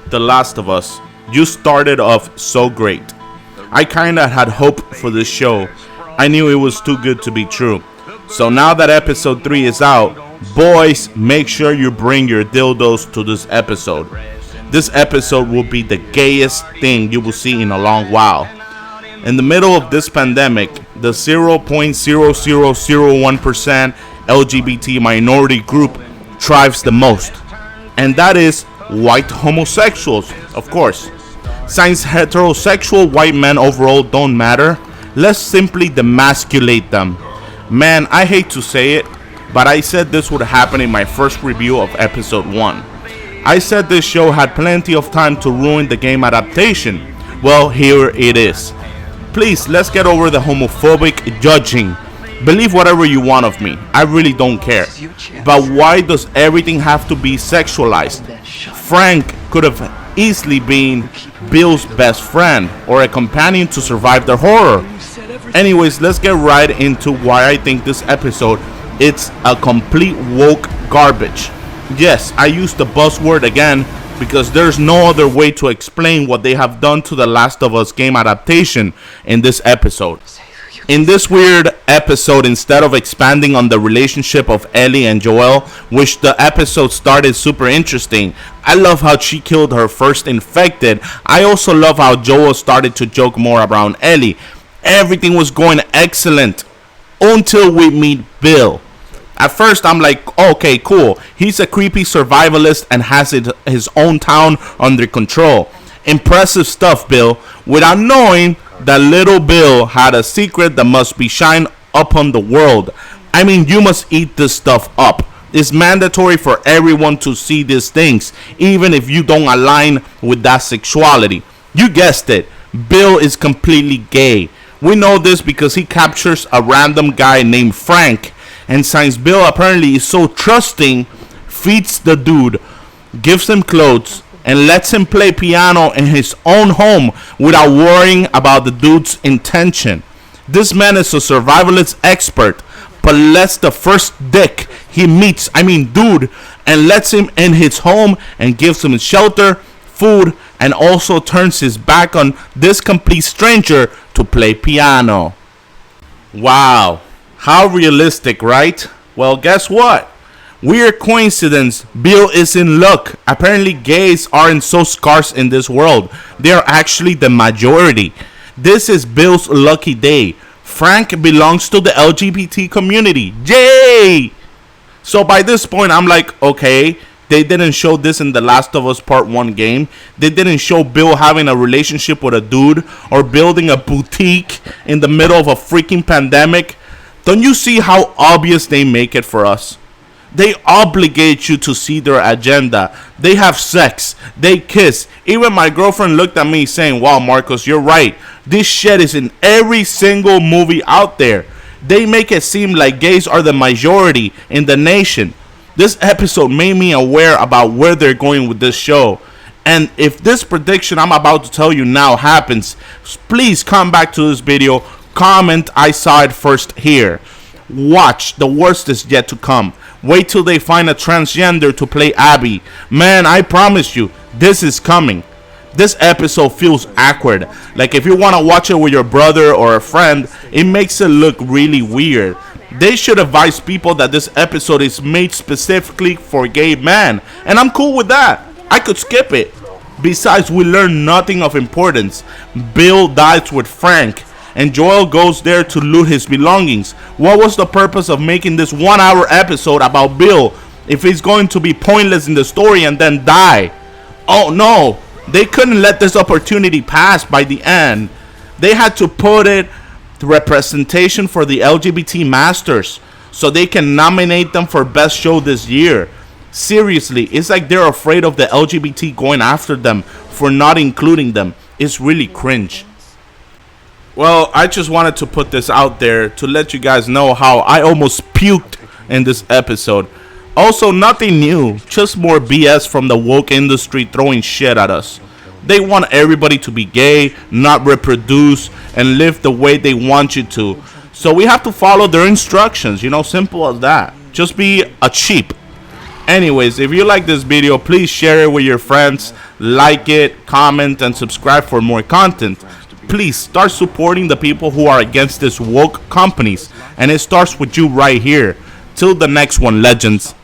The Last of Us. You started off so great. I kinda had hope for this show. I knew it was too good to be true. So now that episode 3 is out, boys, make sure you bring your dildos to this episode. This episode will be the gayest thing you will see in a long while. In the middle of this pandemic, the 0.0001% LGBT minority group thrives the most. And that is white homosexuals, of course. Since heterosexual white men overall don't matter, let's simply demasculate them. Man, I hate to say it, but I said this would happen in my first review of episode 1. I said this show had plenty of time to ruin the game adaptation. Well, here it is. Please, let's get over the homophobic judging. Believe whatever you want of me, I really don't care. But why does everything have to be sexualized? Frank could have easily been Bill's best friend or a companion to survive the horror. Anyways, let's get right into why I think this episode it's a complete woke garbage. Yes, I used the buzzword again because there's no other way to explain what they have done to the Last of Us game adaptation in this episode. In this weird episode, instead of expanding on the relationship of Ellie and Joel, which the episode started super interesting, I love how she killed her first infected. I also love how Joel started to joke more around Ellie. Everything was going excellent until we meet Bill. At first, I'm like, okay, cool. He's a creepy survivalist and has his own town under control. Impressive stuff, Bill. Without knowing that little Bill had a secret that must be shined upon the world. I mean, you must eat this stuff up. It's mandatory for everyone to see these things, even if you don't align with that sexuality. You guessed it. Bill is completely gay. We know this because he captures a random guy named Frank. And since Bill apparently is so trusting, feeds the dude, gives him clothes, and lets him play piano in his own home without worrying about the dude's intention. This man is a survivalist expert, but lets the first dick he meets, dude, and lets him in his home and gives him shelter, food, and also turns his back on this complete stranger to play piano. Wow, how realistic, right? Well, guess what? Weird coincidence, Bill is in luck. Apparently gays aren't so scarce in this world. They are actually the majority. This is Bill's lucky day. Frank belongs to the LGBT community. Yay! So by this point I'm like, okay, they didn't show this in the Last of Us Part 1 game. They didn't show Bill having a relationship with a dude or building a boutique in the middle of a freaking pandemic. Don't you see how obvious they make it for us? They obligate you to see their agenda. They have sex. They kiss. Even my girlfriend looked at me saying, wow, Marcos, you're right. This shit is in every single movie out there. They make it seem like gays are the majority in the nation. This episode made me aware about where they're going with this show. And if this prediction I'm about to tell you now happens, please come back to this video. Comment, I saw it first here. Watch, the worst is yet to come. Wait till they find a transgender to play Abby. Man, I promise you, this is coming. This episode feels awkward. Like if you want to watch it with your brother or a friend, it makes it look really weird. They should advise people that this episode is made specifically for gay men. And I'm cool with that. I could skip it. Besides, we learn nothing of importance. Bill dies with Frank. And Joel goes there to loot his belongings. What was the purpose of making this 1 hour episode about Bill if he's going to be pointless in the story and then die? Oh no, they couldn't let this opportunity pass by the end. They had to put it to representation for the LGBT masters so they can nominate them for best show this year. Seriously, it's like they're afraid of the LGBT going after them for not including them. It's really cringe. Well, I just wanted to put this out there to let you guys know how I almost puked in this episode. Also, nothing new, just more BS from the woke industry throwing shit at us. They want everybody to be gay, not reproduce, and live the way they want you to. So we have to follow their instructions, simple as that. Just be a sheep. Anyways, if you like this video, please share it with your friends. like it, comment, and subscribe for more content. Please start supporting the people who are against these woke companies, and it starts with you right here. Till the next one, legends.